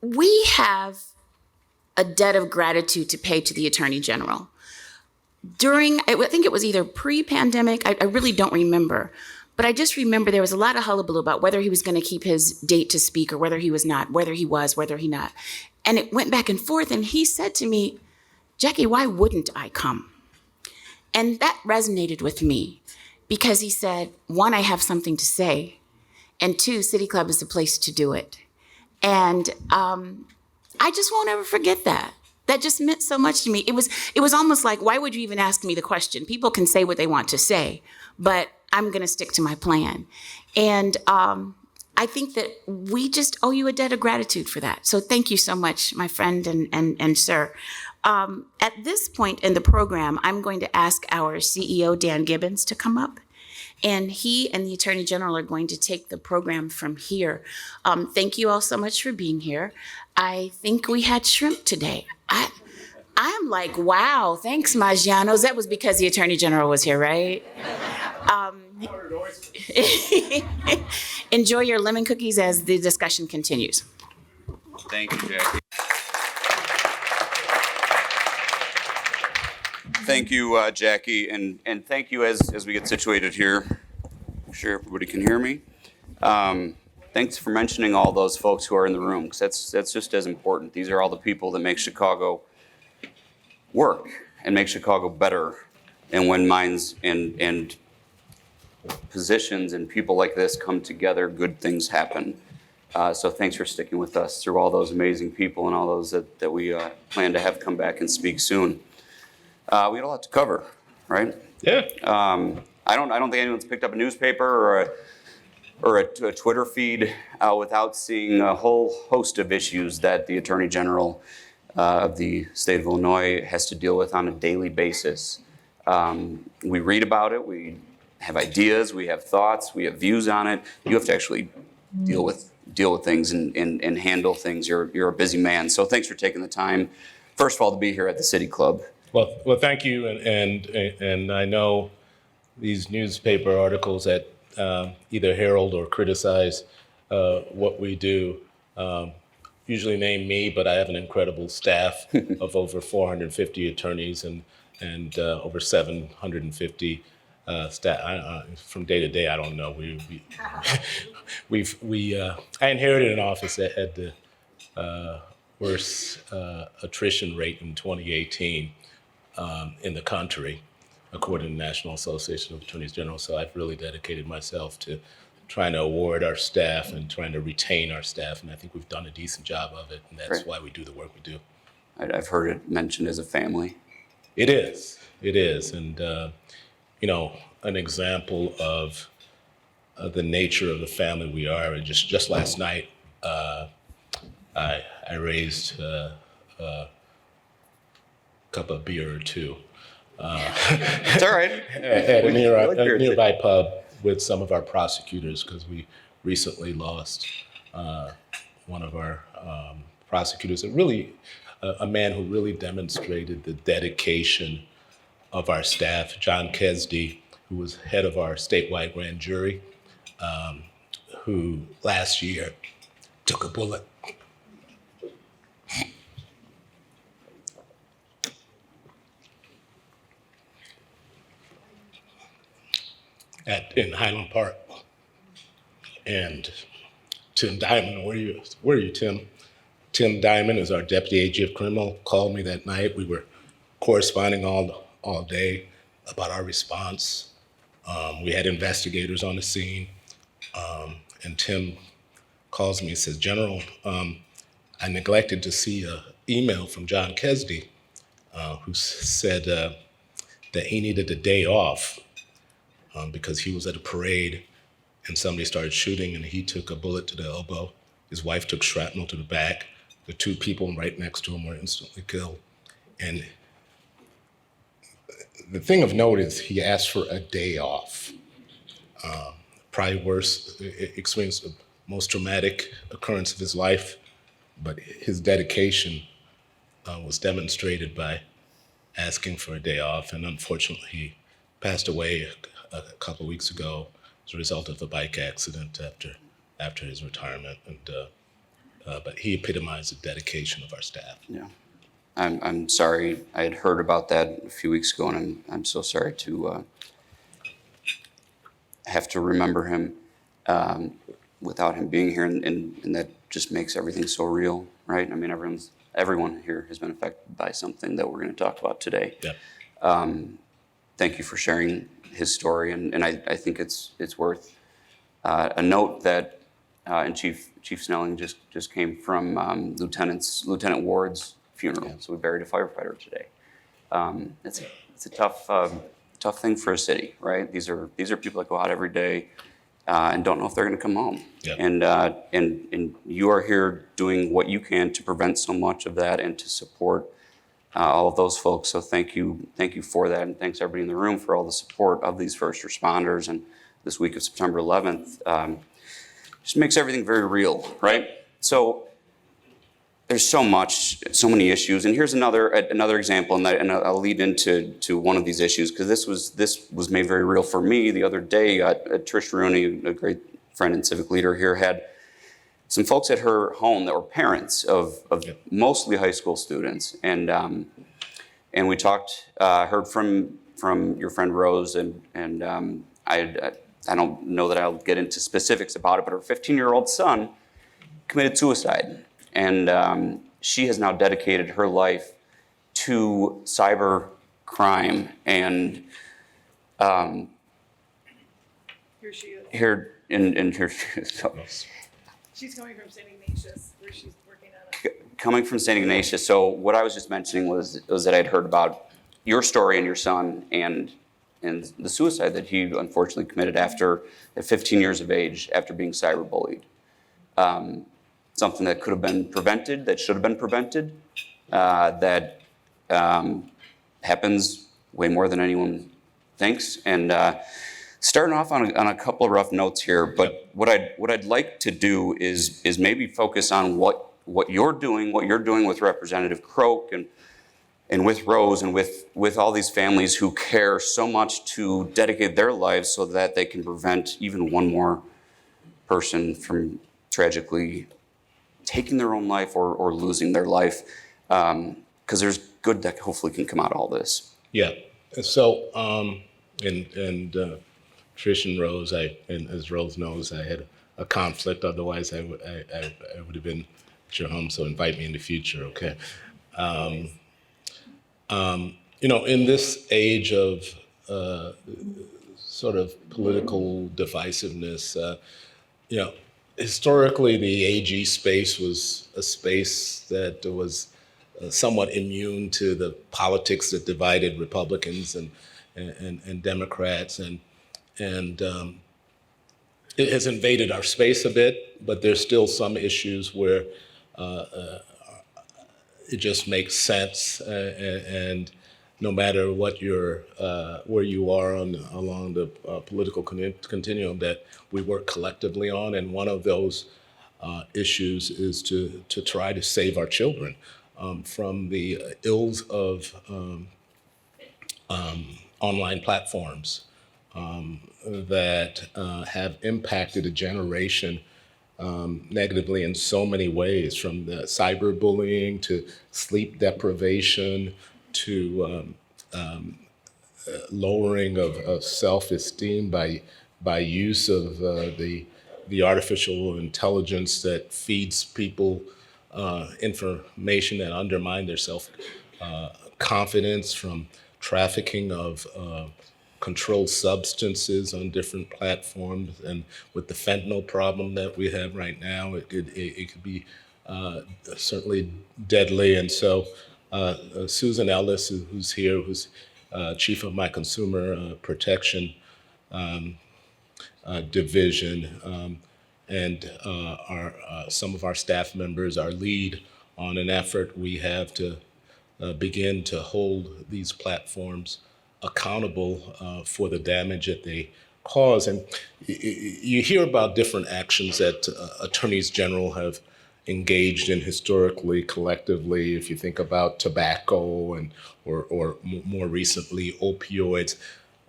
we have a debt of gratitude to pay to the Attorney General. I think it was either pre-pandemic, I really don't remember, but I just remember there was a lot of hullabaloo about whether he was going to keep his date to speak or whether he was not, whether he was, whether he not. And it went back and forth, and he said to me, Jackie, why wouldn't I come? And that resonated with me because he said, one, I have something to say, and two, City Club is the place to do it. And I just won't ever forget that. That just meant so much to me. It was almost like, why would you even ask me the question? People can say what they want to say, but I'm going to stick to my plan. And I think that we just owe you a debt of gratitude for that. So thank you so much, my friend and sir. At this point in the program, I'm going to ask our CEO, Dan Gibbons, to come up. And he and the Attorney General are going to take the program from here. Thank you all so much for being here. I think we had shrimp today. I'm like, wow, thanks, Maggiano's. That was because the Attorney General was here, right? Enjoy your lemon cookies as the discussion continues. Thank you, Jackie. Thank you, Jackie, and thank you as we get situated here. I'm sure everybody can hear me. Thanks for mentioning all those folks who are in the room, because that's just as important. These are all the people that make Chicago work and make Chicago better. And when minds and positions and people like this come together, good things happen. So thanks for sticking with us through all those amazing people and all those that we plan to have come back and speak soon. We had a lot to cover, right? Yeah. I don't think anyone's picked up a newspaper or a Twitter feed without seeing a whole host of issues that the Attorney General of the state of Illinois has to deal with on a daily basis. We read about it, we have ideas, we have thoughts, we have views on it. You have to actually deal with things and handle things. You're a busy man. So thanks for taking the time, first of all, to be here at the City Club. Well, thank you, and I know these newspaper articles that either herald or criticize what we do usually name me, but I have an incredible staff of over 450 attorneys and over 750 staff. From day to day, I don't know. I inherited an office that had the worst attrition rate in 2018. In the country, according to the National Association of Attorneys General. So I've really dedicated myself to trying to award our staff and trying to retain our staff, and I think we've done a decent job of it, and that's why we do the work we do. I've heard it mentioned as a family. It is, and an example of the nature of the family we are. And just last night, I raised a cup of beer or two. It's all right. At a nearby pub with some of our prosecutors, because we recently lost one of our prosecutors, a man who really demonstrated the dedication of our staff, John Kesdy, who was head of our statewide grand jury, who last year took a bullet in Highland Park. And Tim Diamond, where are you, Tim? Tim Diamond is our deputy AG of criminal, called me that night. We were corresponding all day about our response. We had investigators on the scene. And Tim calls me and says, General, I neglected to see an email from John Kesdy, who said that he needed a day off because he was at a parade and somebody started shooting and he took a bullet to the elbow. His wife took shrapnel to the back. The two people right next to him were instantly killed. And the thing of note is he asked for a day off. Probably experienced the most traumatic occurrence of his life, but his dedication was demonstrated by asking for a day off. And unfortunately, he passed away a couple of weeks ago as a result of a bike accident after his retirement. And but he epitomized the dedication of our staff. Yeah. I'm sorry. I had heard about that a few weeks ago, and I'm so sorry to have to remember him without him being here, and that just makes everything so real, right? I mean, everyone here has been affected by something that we're going to talk about today. Yeah. Thank you for sharing his story, and I think it's worth a note that and Chief Snelling just came from Lieutenant Ward's funeral. Yeah. So we buried a firefighter today. It's a tough thing for a city, right? These are people that go out every day and don't know if they're going to come home. Yep. And you are here doing what you can to prevent so much of that and to support all of those folks. So thank you for that, and thanks everybody in the room for all the support of these first responders. And this week of September 11th just makes everything very real, right? So there's so many issues, and here's another example, and I'll lead into one of these issues, because this was made very real for me the other day. Trish Rooney, a great friend and civic leader here, had some folks at her home that were parents of mostly high school students, and we talked, heard from your friend Rose, and I don't know that I'll get into specifics about it, but her 15-year-old son committed suicide. And she has now dedicated her life to cyber crime. And here she is. here she is. So, She's coming from St. Ignatius, where she's working on it. coming from St. Ignatius. So what I was just mentioning was that I'd heard about your story and your son and the suicide that he unfortunately committed at 15 years of age after being cyberbullied. Something that could have been prevented, that should have been prevented, that happens way more than anyone thinks. And starting off on a couple of rough notes here, but what I'd like to do is maybe focus on what you're doing with Representative Croak and with Rose and with all these families who care so much to dedicate their lives so that they can prevent even one more person from tragically taking their own life or losing their life, because there's good that hopefully can come out of all this. Yeah. So, and Trish and Rose, and as Rose knows, I had a conflict. Otherwise, I would have been at your home. So invite me in the future, okay? In this age of sort of political divisiveness, historically, the AG space was a space that was somewhat immune to the politics that divided Republicans and Democrats, and it has invaded our space a bit. But there's still some issues where it just makes sense, and no matter what where you are along the political continuum, that we work collectively on. And one of those issues is to try to save our children from the ills of online platforms that have impacted a generation negatively in so many ways, from the cyberbullying to sleep deprivation to lowering of self-esteem by use of the artificial intelligence that feeds people information that undermine their self-confidence, from trafficking of controlled substances on different platforms, and with the fentanyl problem that we have right now, it could be certainly deadly. And so Susan Ellis, who's here, who's chief of my consumer protection division, and some of our staff members are lead on an effort we have to begin to hold these platforms accountable for the damage that they cause. And you hear about different actions that attorneys general have engaged in historically, collectively. If you think about tobacco or more recently opioids,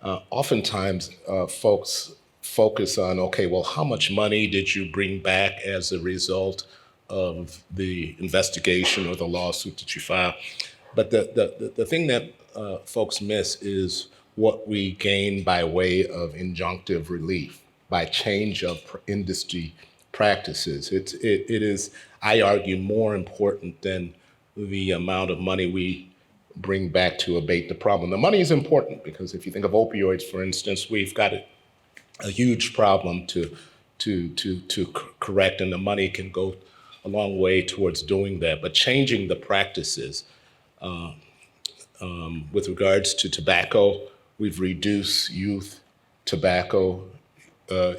oftentimes folks focus on, okay, well, how much money did you bring back as a result of the investigation or the lawsuit that you file. But the thing that folks miss is what we gain by way of injunctive relief, by change of industry practices. It is, I argue, more important than the amount of money we bring back to abate the problem. The money is important because if you think of opioids, for instance, we've got a huge problem to correct, and the money can go a long way towards doing that. But changing the practices with regards to tobacco, we've reduced youth tobacco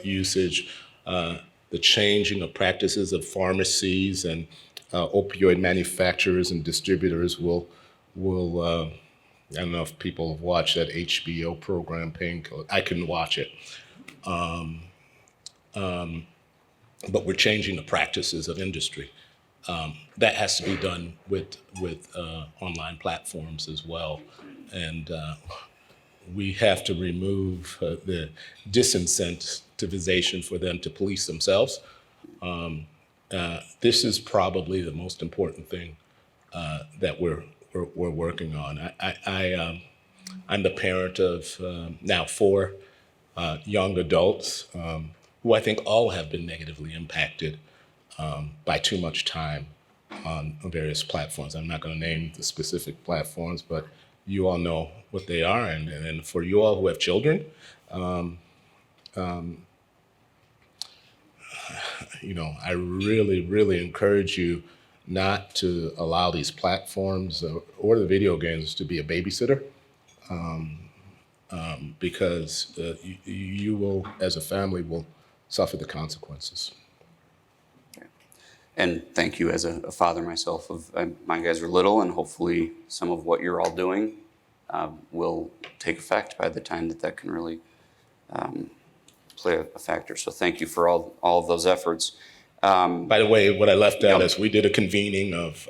usage. The changing of practices of pharmacies and opioid manufacturers and distributors will I don't know if people have watched that HBO program, Painkiller. I couldn't watch it. But we're changing the practices of industry. That has to be done with online platforms as well. And we have to remove the disincentivization for them to police themselves. This is probably the most important thing that we're working on. I'm the parent of now 4 young adults who I think all have been negatively impacted by too much time on various platforms. I'm not going to name the specific platforms, but you all know what they are. And for you all who have children, I really, really encourage you not to allow these platforms or the video games to be a babysitter, because you will, as a family, will suffer the consequences. And thank you as a father myself. My guys are little, and hopefully some of what you're all doing will take effect by the time that can really play a factor. So thank you for all of those efforts. By the way, what I left out is we did a convening of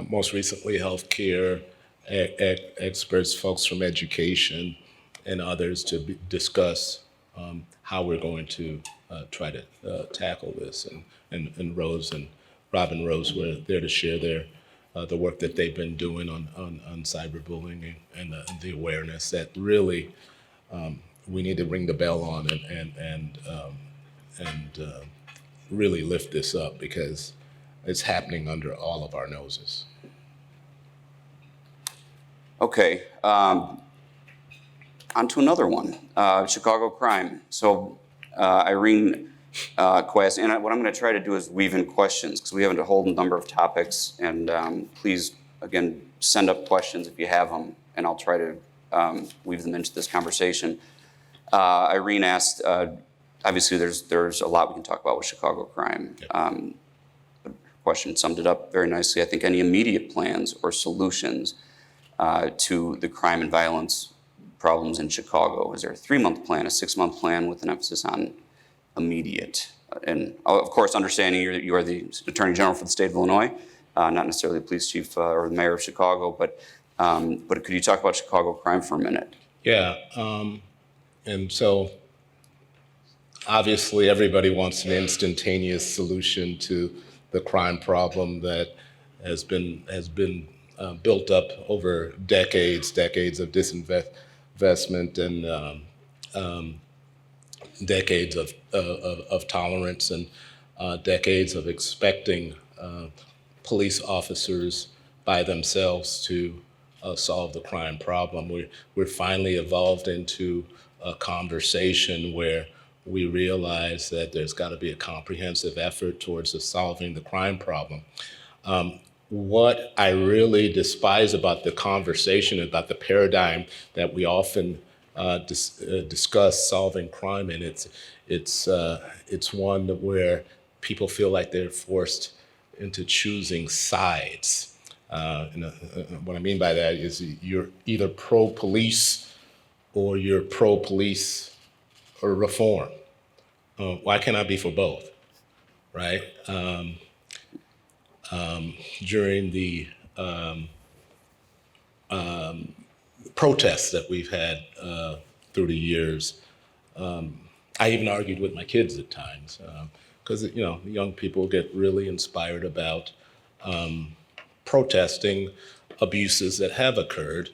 most recently healthcare experts, folks from education, and others to discuss how we're going to try to tackle this. And Rose and Robin Rose were there to share the work that they've been doing on cyberbullying and the awareness that really we need to ring the bell on and really lift this up, because it's happening under all of our noses. Okay, on to another one, Chicago crime. So Irene Quest, and what I'm going to try to do is weave in questions, because we have a whole number of topics, and please, again, send up questions if you have them, and I'll try to weave them into this conversation. Irene asked, obviously there's a lot we can talk about with Chicago crime. The question summed it up very nicely. I think any immediate plans or solutions to the crime and violence problems in Chicago? Is there a 3-month plan, a 6-month plan with an emphasis on immediate? And of course, understanding you are the Attorney General for the state of Illinois, not necessarily the police chief or the mayor of Chicago, but could you talk about Chicago crime for a minute? Yeah, and so obviously everybody wants an instantaneous solution to the crime problem that has been built up over decades of disinvestment and decades of tolerance and decades of expecting police officers by themselves to solve the crime problem. We're finally evolved into a conversation where we realize that there's got to be a comprehensive effort towards solving the crime problem. What I really despise about the conversation, about the paradigm that we often discuss solving crime, and it's one where people feel like they're forced into choosing sides. What I mean by that is you're either pro-police or you're pro-police or reform. Why can't I be for both, right? During the protests that we've had through the years, I even argued with my kids at times, because young people get really inspired about protesting abuses that have occurred.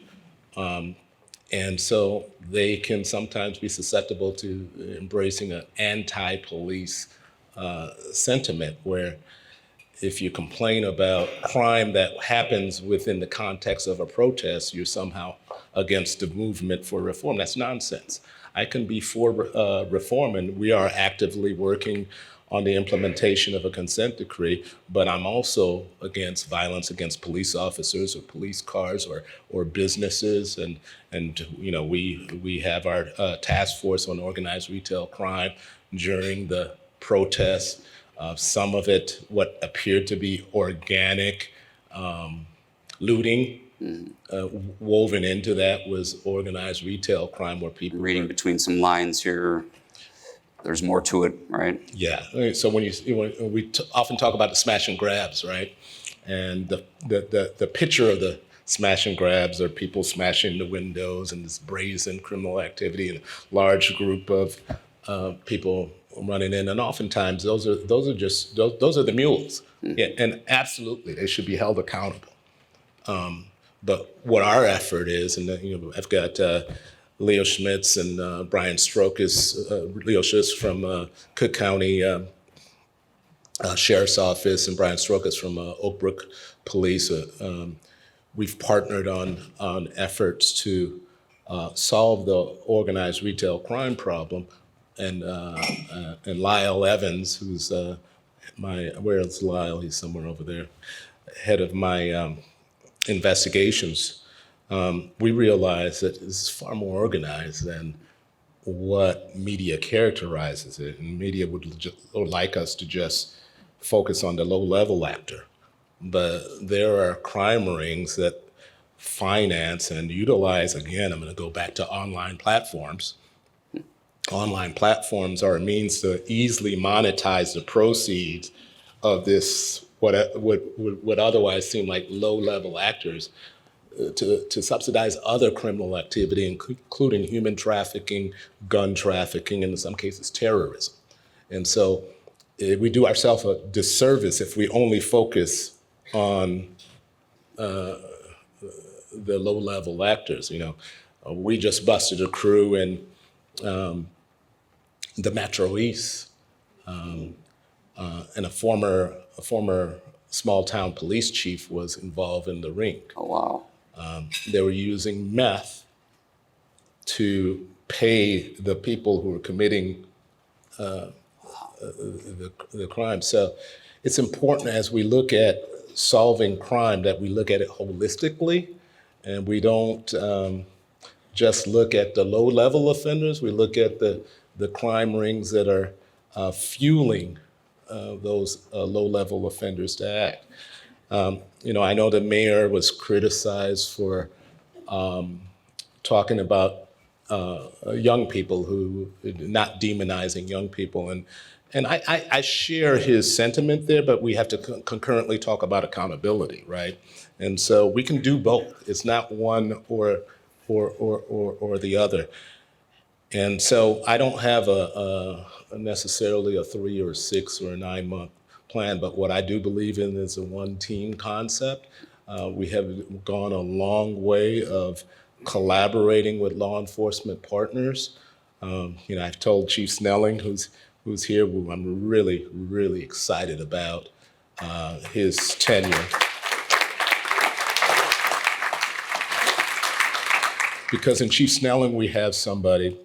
And so they can sometimes be susceptible to embracing an anti-police sentiment where if you complain about crime that happens within the context of a protest, you're somehow against the movement for reform. That's nonsense. I can be for reform, and we are actively working on the implementation of a consent decree, but I'm also against violence against police officers or police cars or businesses. And we have our task force on organized retail crime during the protests. Some of it, what appeared to be organic looting, woven into that was organized retail crime where people Reading between some lines here, there's more to it, right? Yeah. So when we often talk about the smash and grabs, right? And the picture of the smash and grabs are people smashing the windows and this brazen criminal activity and a large group of people running in, and oftentimes those are the mules. Yeah, and absolutely they should be held accountable. But what our effort is, and I've got Leo Schmitz and Brian Strokas, Leo Schmitz from Cook County Sheriff's Office and Brian Strokas from Oak Brook Police. We've partnered on efforts to solve the organized retail crime problem. And Lyle Evans, who's where's Lyle? He's somewhere over there, head of my investigations. We realize that this is far more organized than what media characterizes it. And media would like us to just focus on the low-level actor. But there are crime rings that finance and utilize, again, I'm going to go back to online platforms. Online platforms are a means to easily monetize the proceeds of this, what would otherwise seem like low-level actors, to subsidize other criminal activity, including human trafficking, gun trafficking, and in some cases terrorism. And so we do ourselves a disservice if we only focus on the low-level actors. We just busted a crew in the Metro East, and a former small-town police chief was involved in the ring. Oh, wow. They were using meth to pay the people who were committing the crime. So it's important as we look at solving crime that we look at it holistically, and we don't just look at the low-level offenders. We look at the crime rings that are fueling those low-level offenders to act. I know the mayor was criticized for talking about young people, who not demonizing young people, and I share his sentiment there, but we have to concurrently talk about accountability, right? And so we can do both. It's not one or the other. And so I don't have necessarily a 3 or 6 or a 9 month plan, but what I do believe in is a one-team concept. We have gone a long way of collaborating with law enforcement partners. I've told Chief Snelling, who's here, who I'm really, really excited about his tenure. Because in Chief Snelling, we have somebody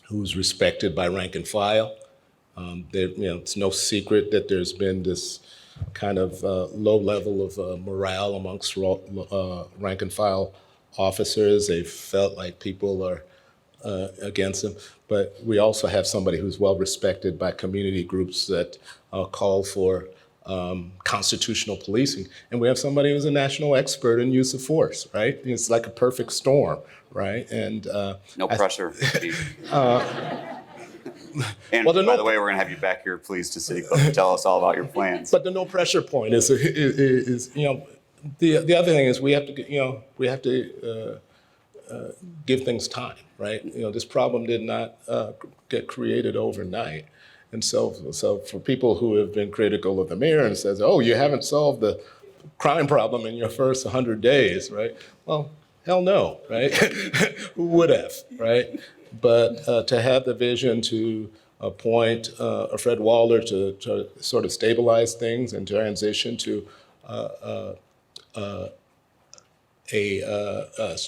who's respected by rank and file. It's no secret that there's been this kind of low level of morale amongst rank and file officers. They felt like people are against them. But we also have somebody who's well respected by community groups that call for constitutional policing. And we have somebody who's a national expert in use of force, right? It's like a perfect storm, right? And no pressure. And well, by the way, we're going to have you back here, please, to City Club to tell us all about your plans. But the no pressure point is the other thing is we have to give things time, right? This problem did not get created overnight, And so for people who have been critical of the mayor and says, oh, you haven't solved the crime problem in your first 100 days, right? Well, hell no, right? Who would have, right? But to have the vision to appoint Fred Waller to sort of stabilize things and transition to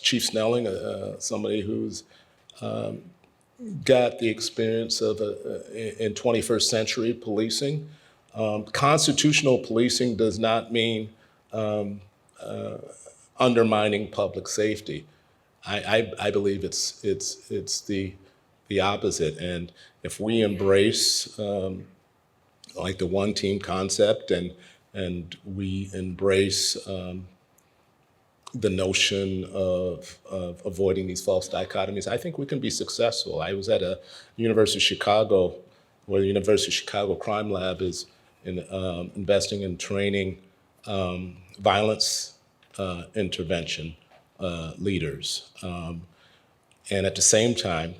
Chief Snelling, somebody who's got the experience of in 21st century policing. Constitutional policing does not mean undermining public safety. I believe it's the opposite. And if we embrace like the one team concept and we embrace the notion of avoiding these false dichotomies, I think we can be successful. I was at a University of Chicago, where the University of Chicago Crime Lab is investing in training violence intervention leaders. And at the same time,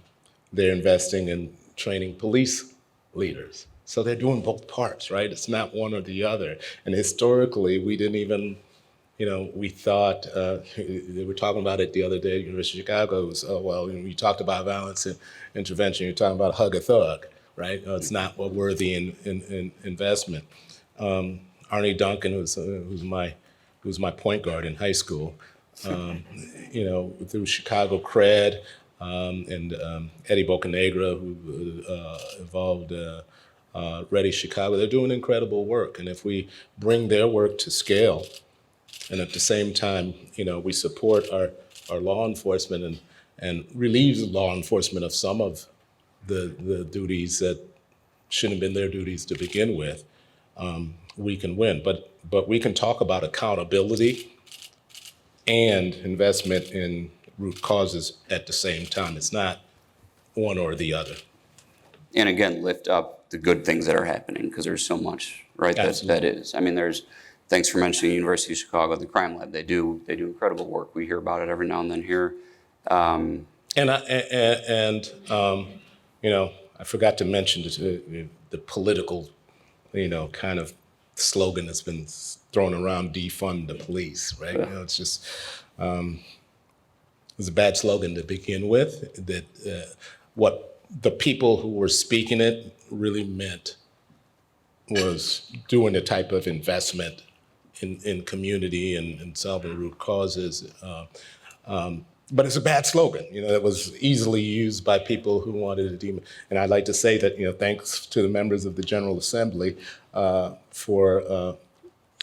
they're investing in training police leaders. So they're doing both parts, right? It's not one or the other. And historically, we didn't even, we thought, we were talking about it the other day at University of Chicago, it was, oh, well, you talked about violence and intervention, you're talking about hug a thug, right? It's not a worthy in investment. Arnie Duncan, who's my point guard in high school, through Chicago Cred, and Eddie Bocanegra, who involved Ready Chicago, they're doing incredible work. And if we bring their work to scale, and at the same time, we support our law enforcement and relieve law enforcement of some of the duties that shouldn't have been their duties to begin with, we can win. But we can talk about accountability and investment in root causes at the same time. It's not one or the other. And again, lift up the good things that are happening, because there's so much, right? That is. I mean, thanks for mentioning University of Chicago, the crime lab. They do incredible work. We hear about it every now and then here. I forgot to mention the political, kind of slogan that's been thrown around: defund the police, right? Yeah. It's just, it was a bad slogan to begin with. That what the people who were speaking it really meant was doing a type of investment in community and solving root causes. But it's a bad slogan, that was easily used by people who wanted to and I'd like to say that, thanks to the members of the General Assembly for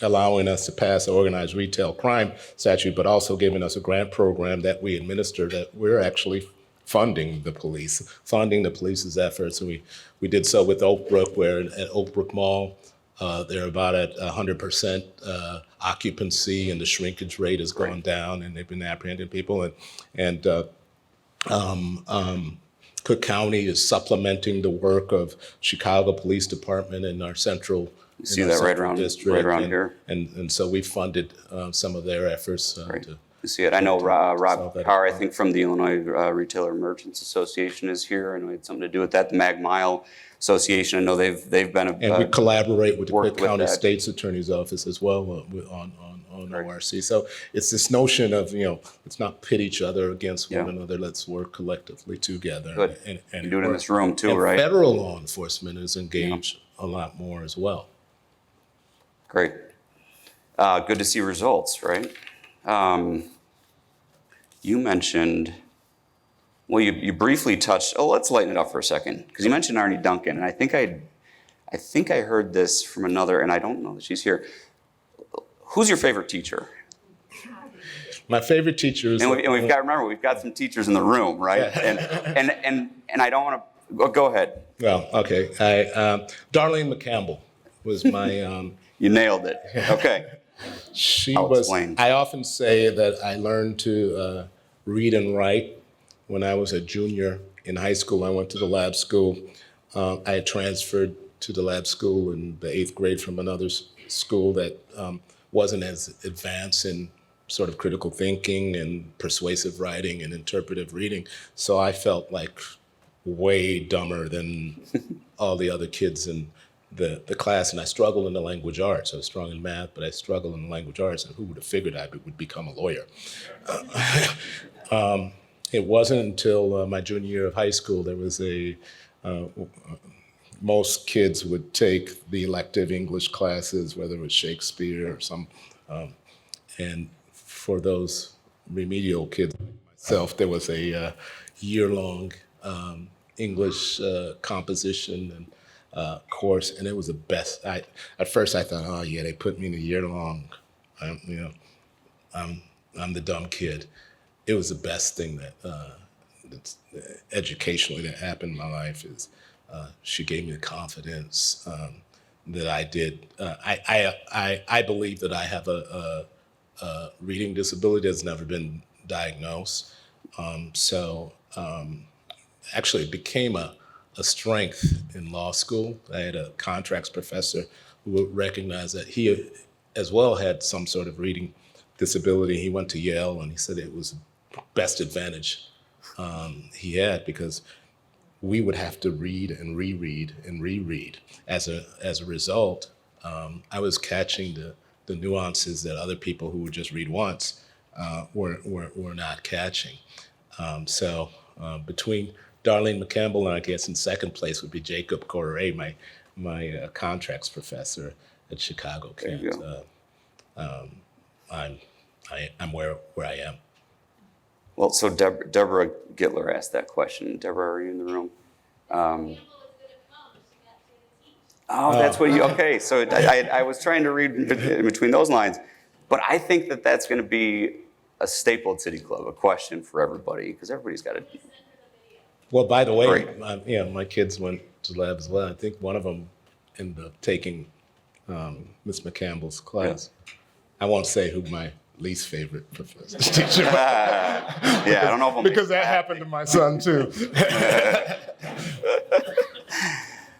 allowing us to pass the organized retail crime statute, but also giving us a grant program that we administer, that we're actually funding the police's efforts. And we did so with Oak Brook, where at Oak Brook Mall, they're about at 100% occupancy, and the shrinkage rate has gone down, and they've been apprehending people. And Cook County is supplementing the work of Chicago Police Department in our central You see that right around here. And so we funded some of their efforts. You see it. I know Rob Carr, I think from the Illinois Retailer Merchants Association, is here. I know he had something to do with that. The Mag Mile Association, I know they've been and we collaborate with the Cook County State's Attorney's Office as well on ORC. So it's this notion of, let's not pit each other against one another. Let's work collectively together. Good. And you do it in this room too, right? Federal law enforcement is engaged a lot more as well. Great. Good to see results, right? You mentioned, well, you briefly touched, let's lighten it up for a second, because you mentioned Arnie Duncan, and I think I heard this from another, and I don't know that she's here. Who's your favorite teacher? My favorite teacher is... And we've got some teachers in the room, right? Yeah. And I don't want to, go ahead. Well, okay. Darlene McCampbell was my... You nailed it. Okay. I often say that I learned to read and write when I was a junior in high school. I went to the lab school. I had transferred to the lab school in the 8th grade from another school that wasn't as advanced in sort of critical thinking and persuasive writing and interpretive reading. So I felt like way dumber than all the other kids in the class, and I struggled in the language arts. I was strong in math, but I struggled in the language arts, and who would have figured I would become a lawyer? It wasn't until my junior year of high school there was most kids would take the elective English classes, whether it was Shakespeare or some, and for those remedial kids like myself, there was a year-long English composition and course, and it was the best. At first I thought, oh yeah, they put me in a year-long, I'm the dumb kid. It was the best thing that's educationally that happened in my life. Is she gave me the confidence that I did. I believe that I have a reading disability that's never been diagnosed. Actually, it became a strength in law school. I had a contracts professor who would recognize that he as well had some sort of reading disability. He went to Yale, and he said it was the best advantage he had, because we would have to read and reread and reread. As a result, I was catching the nuances that other people who would just read once were not catching. Between Darlene McCampbell and I guess in second place would be Jacob Correa, my contracts professor at Chicago Kent. I'm where I am. Well, so Deborah Gittler asked that question. Deborah, are you in the room? That's what you, okay. So I was trying to read in between those lines, but I think that that's going to be a staple at City Club, a question for everybody, because everybody's got it. Well, by the way, my kids went to lab as well. I think one of them ended up taking Miss McCampbell's class. Yeah. I won't say who my least favorite professor teacher. Yeah, I don't know if because that happened to my son too.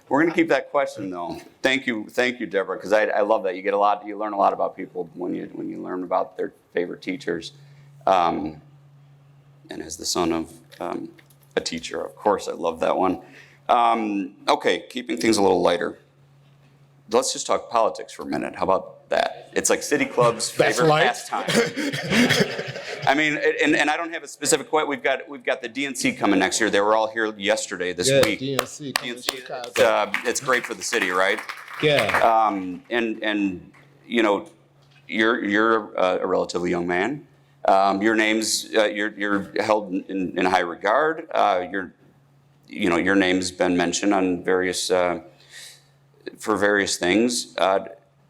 We're going to keep that question though. Thank you, Deborah, because I love that. You learn a lot about people when you learn about their favorite teachers. And as the son of a teacher, of course, I love that one. Okay, keeping things a little lighter. Let's just talk politics for a minute. How about that? It's like City Club's favorite pastime. I mean, and I don't have a specific point. We've got the DNC coming next year. They were all here yesterday, this week. DNC, it's great for the city, right? Yeah. And you know, you're a relatively young man. Your name's you're held in high regard. Your name's been mentioned on various. For various things.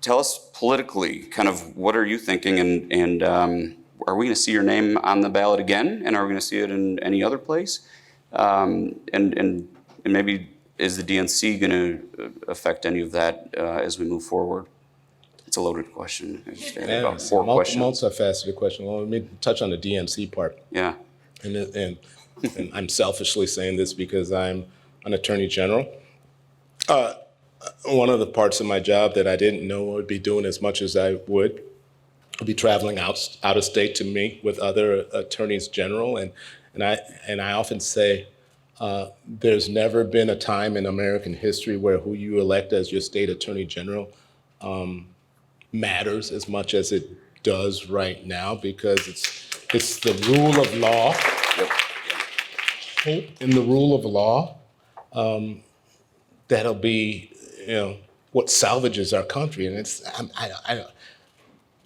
Tell us politically, kind of what are you thinking, and are we going to see your name on the ballot again, and are we going to see it in any other place? And maybe is the DNC going to affect any of that as we move forward? It's a loaded question. About four questions. Multifaceted question. Well, let me touch on the DNC part. Yeah. And I'm selfishly saying this because I'm an Attorney General. One of the parts of my job that I didn't know I would be doing as much as I would be traveling out of state to meet with other attorneys general, and I often say there's never been a time in American history where who you elect as your state attorney general matters as much as it does right now, because it's the rule of law. Hope in the rule of law that'll be what salvages our country, and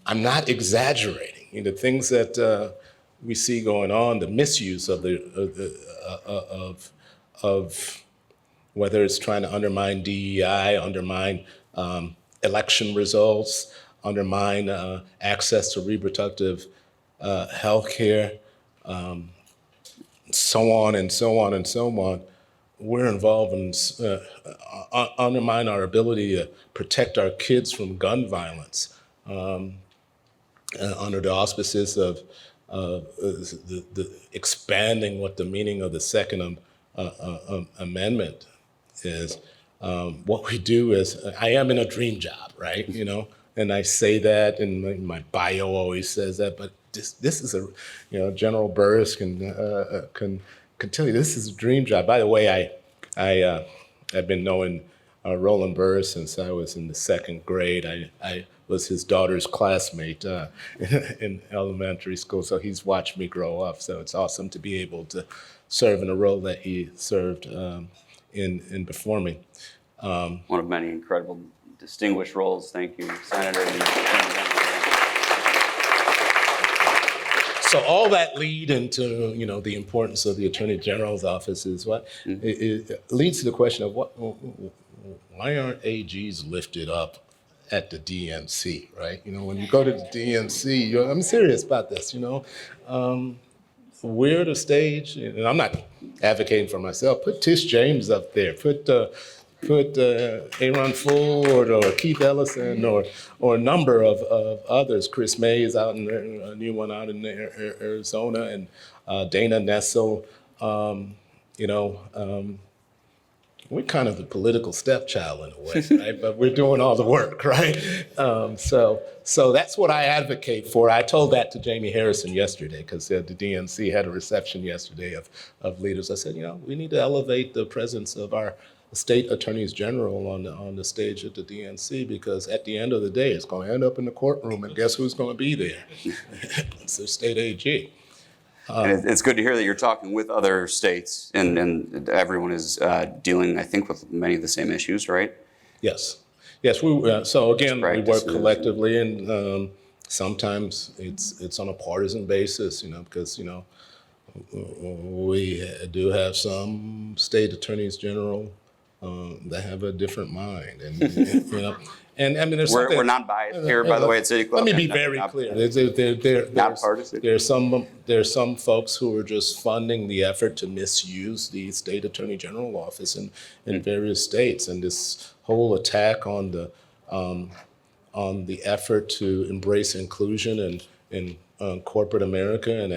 I'm not exaggerating. The things that we see going on, the misuse of of whether it's trying to undermine DEI, undermine election results, undermine access to reproductive health care, so on and so on and so on. We're involved in undermine our ability to protect our kids from gun violence under the auspices of the expanding what the meaning of the Second Amendment is. What we do is, I am in a dream job, right? And I say that, and my bio always says that, but this is General Burris can tell you this is a dream job. By the way, I've been knowing Roland Burr since I was in the second grade. I was his daughter's classmate in elementary school, so he's watched me grow up. So it's awesome to be able to serve in a role that he served in before me. One of many incredible, distinguished roles. Thank you, Senator. And Attorney General. So all that lead into the importance of the Attorney General's office is what it leads to the question of why aren't AGs lifted up at the DNC, right? When you go to the DNC, I'm serious about this. We're the stage, and I'm not advocating for myself. Put Tish James up there. Put Aaron Ford or Keith Ellison or a number of others. Chris Mays out in a new one out in Arizona, and Dana Nessel. We're kind of the political stepchild in a way, right? But we're doing all the work, right? So that's what I advocate for. I told that to Jamie Harrison yesterday because the DNC had a reception yesterday of leaders. I said, we need to elevate the presence of our state attorneys general on the stage at the DNC, because at the end of the day, it's going to end up in the courtroom, and guess who's going to be there? It's the state AG. And it's good to hear that you're talking with other states, and everyone is dealing, I think, with many of the same issues, right? Yes. So again, we work collectively, and sometimes it's on a partisan basis, because we do have some state attorneys general that have a different mind, and I mean, we're not biased here, by the way, at City Club. Let me be very clear. Not partisan. There's some folks who are just funding the effort to misuse the state attorney general office in various states, and this whole attack on the effort to embrace inclusion in corporate America and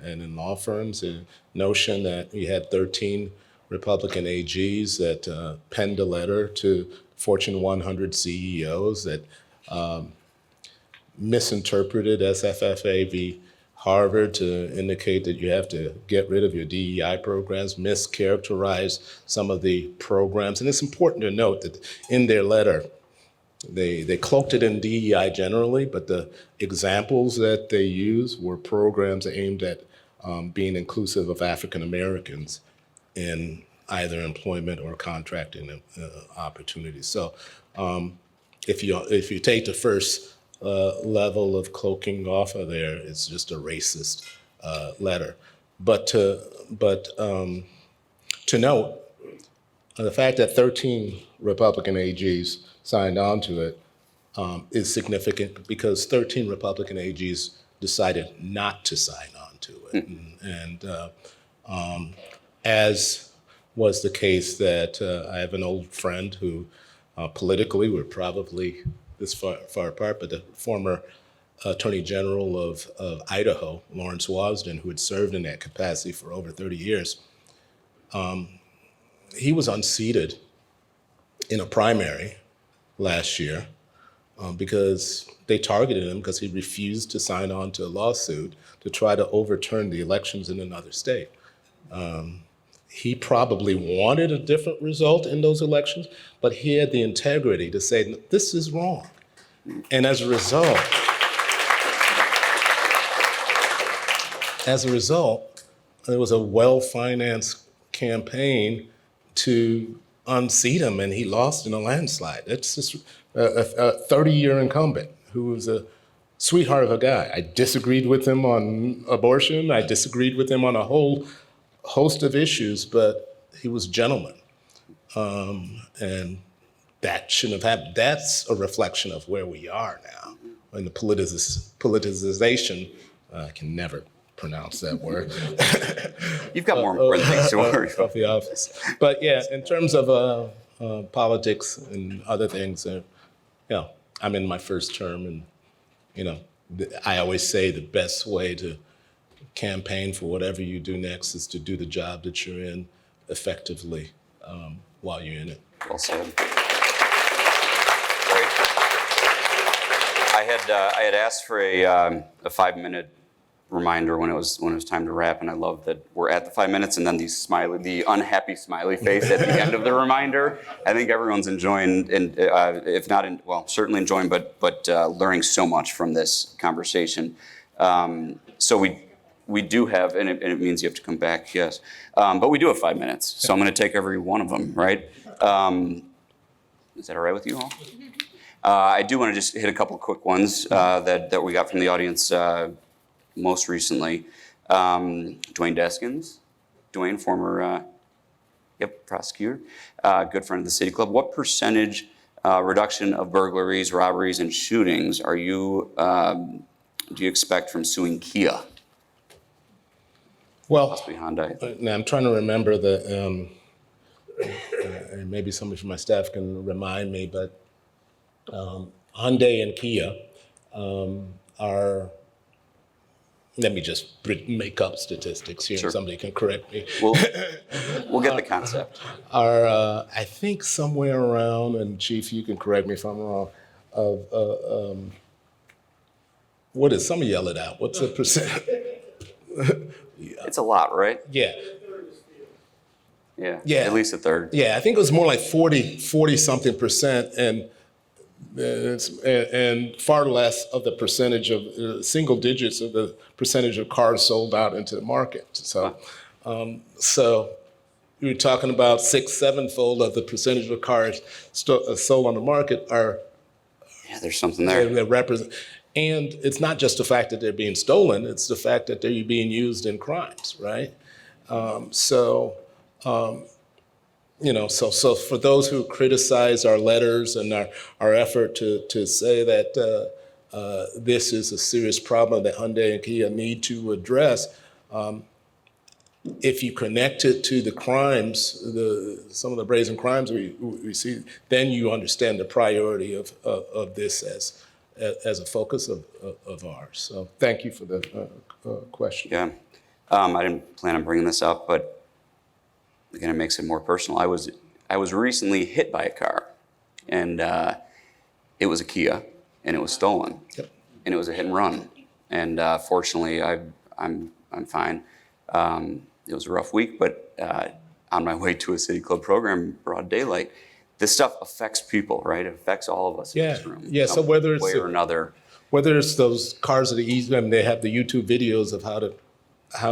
in law firms. The notion that we had 13 Republican AGs that penned a letter to Fortune 100 CEOs that misinterpreted SFFA v. Harvard to indicate that you have to get rid of your DEI programs, mischaracterize some of the programs. And it's important to note that in their letter, they cloaked it in DEI generally, but the examples that they used were programs aimed at being inclusive of African Americans in either employment or contracting opportunities. So if you take the first level of cloaking off of there, it's just a racist letter. But to note, the fact that 13 Republican AGs signed on to it is significant, because 13 Republican AGs decided not to sign on to it. And as was the case that I have an old friend who politically we're probably this far apart, but the former Attorney General of Idaho, Lawrence Wasden, who had served in that capacity for over 30 years, he was unseated in a primary last year because they targeted him because he refused to sign on to a lawsuit to try to overturn the elections in another state. He probably wanted a different result in those elections, but he had the integrity to say, this is wrong. And as a result, there was a well-financed campaign to unseat him, and he lost in a landslide. It's just a 30-year incumbent who was a sweetheart of a guy. I disagreed with him on abortion. I disagreed with him on a whole host of issues, but he was a gentleman. And that shouldn't have happened. That's a reflection of where we are now. And the politicization, I can never pronounce that word. You've got more important things to worry about. Of the office. But yeah, in terms of politics and other things, I'm in my first term, and I always say the best way to campaign for whatever you do next is to do the job that you're in effectively while you're in it. Well said. Great. I had asked for a 5-minute reminder when it was time to wrap, and I love that we're at the 5 minutes, and then the unhappy smiley face at the end of the reminder. I think everyone's enjoying, and if not, certainly enjoying, but learning so much from this conversation. So we do have, and it means you have to come back, yes, but we do have 5 minutes, so I'm going to take every one of them, right? Is that all right with you all? I do want to just hit a couple of quick ones that we got from the audience most recently. Dwayne Deskins, former prosecutor, good friend of the City Club. What percentage reduction of burglaries, robberies, and shootings do you expect from suing Kia? Well, Possibly Hyundai. now I'm trying to remember and maybe somebody from my staff can remind me, but Hyundai and Kia are, let me just make up statistics here, Sure. Somebody can correct me, We'll get the concept. are, I think somewhere around, and Chief, you can correct me if I'm wrong, of, what is, somebody yell it out, what's the percent? It's a lot, right? Yeah. Yeah. At least a third. Yeah, I think it was more like 40 something percent, and far less of the percentage of single digits of the percentage of cars sold out into the market. So, so you're talking about 6-7-fold of the percentage of cars sold on the market are. Yeah, there's something there. They represent, and it's not just the fact that they're being stolen; it's the fact that they're being used in crimes, right? So for those who criticize our letters and our effort to say that this is a serious problem that Hyundai and Kia need to address, if you connect it to the crimes, some of the brazen crimes we see, then you understand the priority of this as a focus of ours. So thank you for the question. Yeah. I didn't plan on bringing this up, but again, it makes it more personal. I was recently hit by a car, and it was a Kia, and it was stolen, Yep. and it was a hit and run. And fortunately, I'm fine. It was a rough week, but on my way to a City Club program, broad daylight, this stuff affects people, right? It affects all of us in this room. Yeah. So whether it's way or another, whether it's those cars that are easy, I mean, they have the YouTube videos of how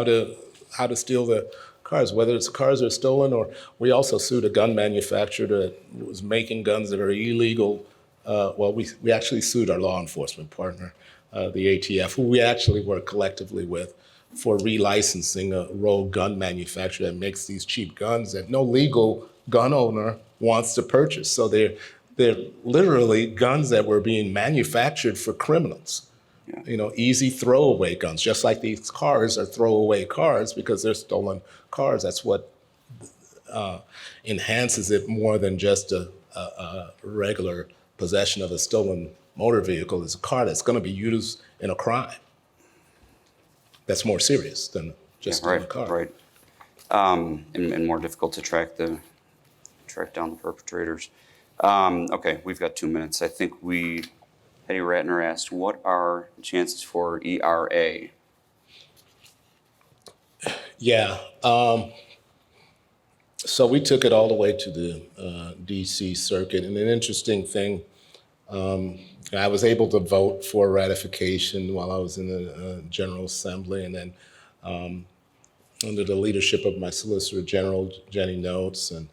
to steal the cars, whether it's cars that are stolen, or we also sued a gun manufacturer that was making guns that are illegal. We actually sued our law enforcement partner, the ATF, who we actually work collectively with, for relicensing a rogue gun manufacturer that makes these cheap guns that no legal gun owner wants to purchase. So they're literally guns that were being manufactured for criminals. Yeah. Easy throwaway guns, just like these cars are throwaway cars because they're stolen cars. That's what enhances it more than just a regular possession of a stolen motor vehicle. It's a car that's going to be used in a crime. That's more serious than just a car. Right. And more difficult to track down the perpetrators. Okay, we've got 2 minutes. I think Eddie Ratner asked, what are the chances for ERA? Yeah. So we took it all the way to the D.C. Circuit. And an interesting thing, I was able to vote for ratification while I was in the General Assembly. And then under the leadership of my Solicitor General, Jenny Notes, and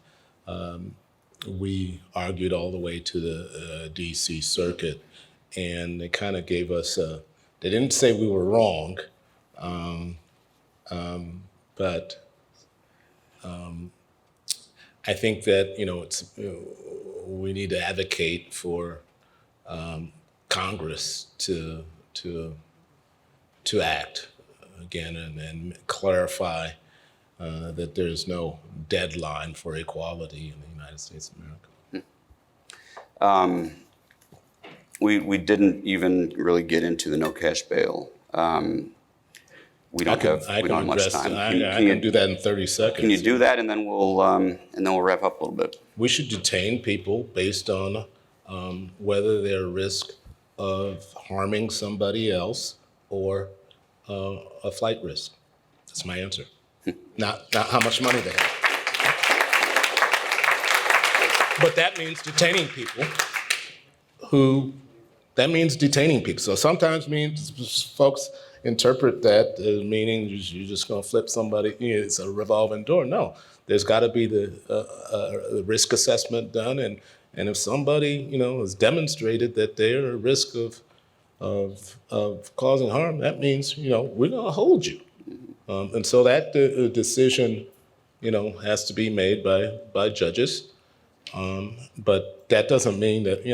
we argued all the way to the D.C. Circuit. And they kind of gave us they didn't say we were wrong, but I think that we need to advocate for Congress to act again and clarify that there's no deadline for equality in the United States of America. We didn't even really get into the no cash bail. We don't have much time. I can do that in 30 seconds. Can you do that, and then we'll wrap up a little bit. We should detain people based on whether they're at risk of harming somebody else or a flight risk. That's my answer. Not how much money they have. But that means detaining people So sometimes means folks interpret that as meaning you're just going to flip somebody, it's a revolving door. No, there's got to be the risk assessment done. And if somebody, has demonstrated that they're at risk of causing harm, that means, we're going to hold you. And so that decision, has to be made by judges. But that doesn't mean that,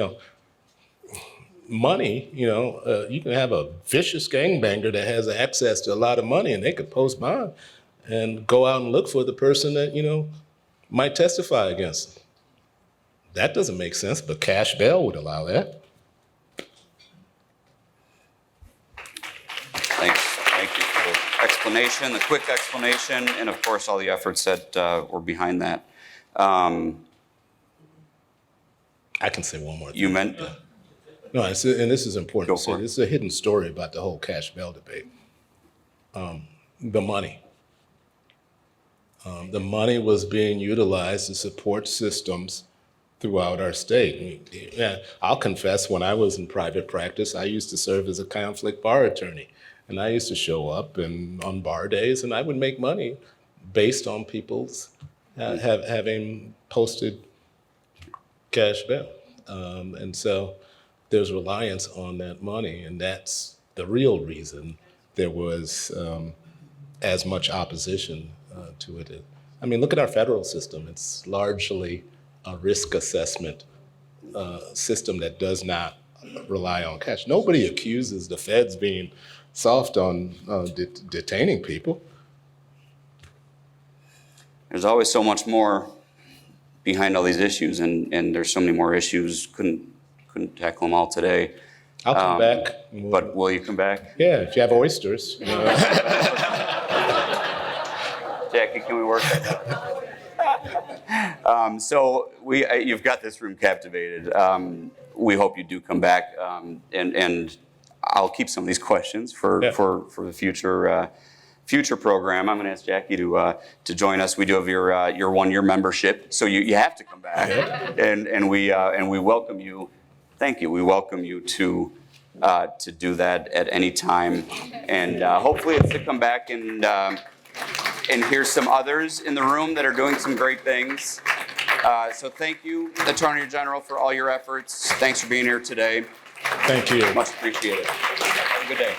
money, you can have a vicious gangbanger that has access to a lot of money and they could post bond and go out and look for the person that, might testify against them. That doesn't make sense, but cash bail would allow that. Thanks. Thank you for the explanation, the quick explanation, and of course, all the efforts that were behind that. I can say one more thing. You meant... No, and this is important Go to say. for it. This is a hidden story about the whole cash bail debate. The money. The money was being utilized to support systems throughout our state. Yeah, I'll confess, when I was in private practice, I used to serve as a conflict bar attorney. And I used to show up on bar days, and I would make money based on people's having posted cash bail. And so there's reliance on that money, and that's the real reason there was as much opposition to it. I mean, look at our federal system. It's largely a risk assessment system that does not rely on cash. Nobody accuses the feds being soft on detaining people. There's always so much more behind all these issues, and there's so many more issues. Couldn't tackle them all today. I'll come back. But will you come back? Yeah, if you have oysters. Jackie, can we work that out? So you've got this room captivated. We hope you do come back, and I'll keep some of these questions for the future program. I'm going to ask Jackie to join us. We do have your 1-year membership, so you have to come back, and we welcome you. Thank you. We welcome you to do that at any time, and hopefully it's to come back and hear some others in the room that are doing some great things. So thank you, Attorney General, for all your efforts. Thanks for being here today. Thank you. Much appreciated. Have a good day.